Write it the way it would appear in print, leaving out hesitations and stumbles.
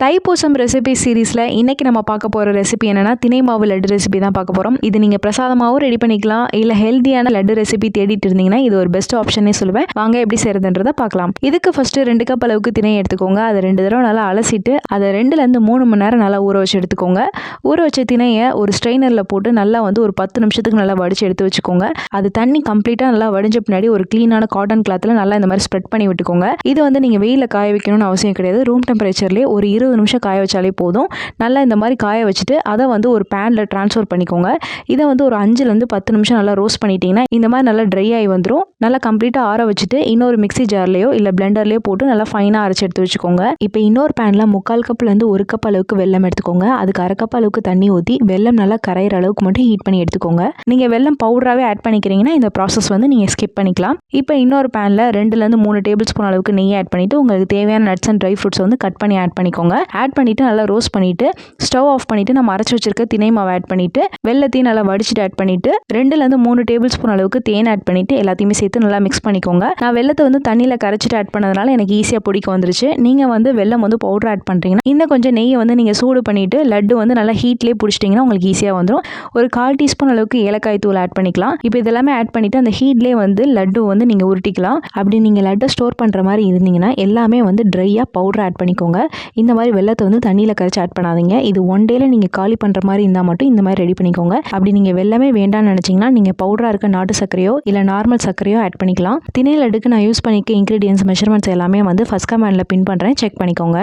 Thaipusam recipe சீரீஸில் இன்றைக்கி நம்ம பார்க்க போகிற ரெசிபி என்னென்னா தினை மாவு லட்டு ரெசிபி தான் பார்க்க போகிறோம். இது நீங்கள் பிரசாதமாகவும் ரெடி பண்ணிக்கலாம், இல்லை ஹெல்த்தியான லட்டு ரெசிபி தேடிட்டு இருந்தீங்கன்னா இது ஒரு பெஸ்ட் ஆப்ஷனே சொல்லுவேன். வாங்க எப்படி செய்கிறதுன்றதை பார்க்கலாம். இதுக்கு ஃபஸ்ட்டு 2 கப் அளவுக்கு தினை எடுத்துக்கோங்க. அதை 2 தடவை நல்லா அலசிட்டு அதை 2லேருந்து 3 மணி நேரம் நல்லா ஊற வச்சு எடுத்துக்கோங்க. ஊற வச்ச தினையை ஒரு ஸ்ட்ரெயினரில் போட்டு நல்லா ஒரு 10 நிமிஷத்துக்கு நல்லா வடித்து எடுத்து வச்சுக்கோங்க. அது தண்ணி கம்ப்ளீட்டாக நல்லா வடிஞ்ச பின்னாடி ஒரு க்ளீனான காட்டன் கிளாத்தில் நல்லா இந்த மாதிரி ஸ்ப்ரெட் பண்ணி விட்டுக்கோங்க. இது நீங்கள் வெயிலில் காய வைக்கணும்னு அவசியம் கிடையாது. ரூம் டெம்பரேச்சர்லேயே ஒரு 20 நிமிஷம் காய வச்சாலே போதும். நல்லா இந்த மாதிரி காய வச்சுட்டு அதை ஒரு பேனில் ட்ரான்ஸ்ஃபர் பண்ணிக்கோங்க. இதை ஒரு 5லேருந்து 10 நிமிஷம் நல்லா ரோஸ்ட் பண்ணிட்டீங்கன்னா இந்த மாதிரி நல்லா ட்ரை ஆகி வந்துடும். நல்லா கம்ப்ளீட்டாக ஆற வச்சுட்டு இன்னொரு மிக்ஸி ஜார்லையோ இல்லை பிளெண்டர்லையோ போட்டு நல்லா ஃபைனாக அரைச்சி எடுத்து வச்சுக்கோங்க. இப்போ இன்னொரு பேனில் 3/4 கப்லேருந்து 1 கப் அளவுக்கு வெல்லம் எடுத்துக்கோங்க. அதுக்கு 1/2 கப் அளவுக்கு தண்ணி ஊற்றி வெல்லம் நல்லா கரையிற அளவுக்கு மட்டும் ஹீட் பண்ணி எடுத்துக்கோங்க. நீங்கள் வெல்லம் பவுடராகவே ஆட் பண்ணிக்கிறீங்கன்னா இந்த ப்ராசஸ் நீங்கள் ஸ்கிப் பண்ணிக்கலாம். இப்போ இன்னொரு பேனில் 2லேருந்து 3 டேபிள் ஸ்பூன் அளவுக்கு நெய் ஆட் பண்ணிவிட்டு உங்களுக்கு தேவையான nuts and dry fruits cut பண்ணி ஆட் பண்ணிக்கோங்க. ஆட் பண்ணிவிட்டு நல்லா ரோஸ்ட் பண்ணிவிட்டு ஸ்டவ் ஆஃப் பண்ணிவிட்டு நம்ம அரைச்சி வச்சிருக்க தினை மாவு ஆட் பண்ணிவிட்டு வெல்லத்தையும் நல்லா வடிச்சிட்டு ஆட் பண்ணிவிட்டு 2லேருந்து 3 டேபிள் ஸ்பூன் அளவுக்கு தேன் ஆட் பண்ணிவிட்டு எல்லாத்தையுமே சேர்த்து நல்லா மிக்ஸ் பண்ணிக்கோங்க. நான் வெல்லத்தை தண்ணியில் கரைச்சிட்டு ஆட் பண்ணதுனால எனக்கு ஈஸியாக பிடிக்க வந்துருச்சு. நீங்கள் வெல்லம் பவுடர் ஆட் பண்ணுறீங்கன்னா இன்னும் கொஞ்சம் நெய்யை நீங்கள் சூடு பண்ணிவிட்டு லட்டு நல்லா ஹீட்லேயே பிடிச்சிட்டிங்கன்னா உங்களுக்கு ஈஸியாக வந்துடும். ஒரு 1/4 டீஸ்பூன் அளவுக்கு ஏலக்காய் தூள் ஆட் பண்ணிக்கலாம். இப்போ இதெல்லாமே ஆட் பண்ணிவிட்டு அந்த ஹீட்லேயே லட்டு நீங்கள் உருட்டிக்கலாம். அப்படி நீங்கள் லட்டை ஸ்டோர் பண்ணுற மாதிரி இருந்தீங்கன்னா எல்லாமே ட்ரையாக பவுடர் ஆட் பண்ணிக்கோங்க. இந்த மாதிரி வெல்லத்தை தண்ணியில் கரைச்சி ஆட் பண்ணாதீங்க. இது 1 டேல நீங்கள் காலி பண்ணுற மாதிரி இருந்தால் மட்டும் இந்த மாதிரி ரெடி பண்ணிக்கோங்க. அப்படி நீங்கள் வெல்லமே வேண்டாம்னு நினச்சிங்கன்னா நீங்கள் பவுடராக இருக்க நாட்டு சர்க்கரையோ இல்லை நார்மல் சர்க்கரையோ ஆட் பண்ணிக்கலாம். தினை லட்டுக்கு நான் யூஸ் பண்ணிக்க இன்க்ரீடியன்ஸ் மெஷர்மெண்ட்ஸ் எல்லாமே ஃபர்ஸ்ட் கமெண்ட்ல பின் பண்ணுறேன், செக் பண்ணிக்கோங்க.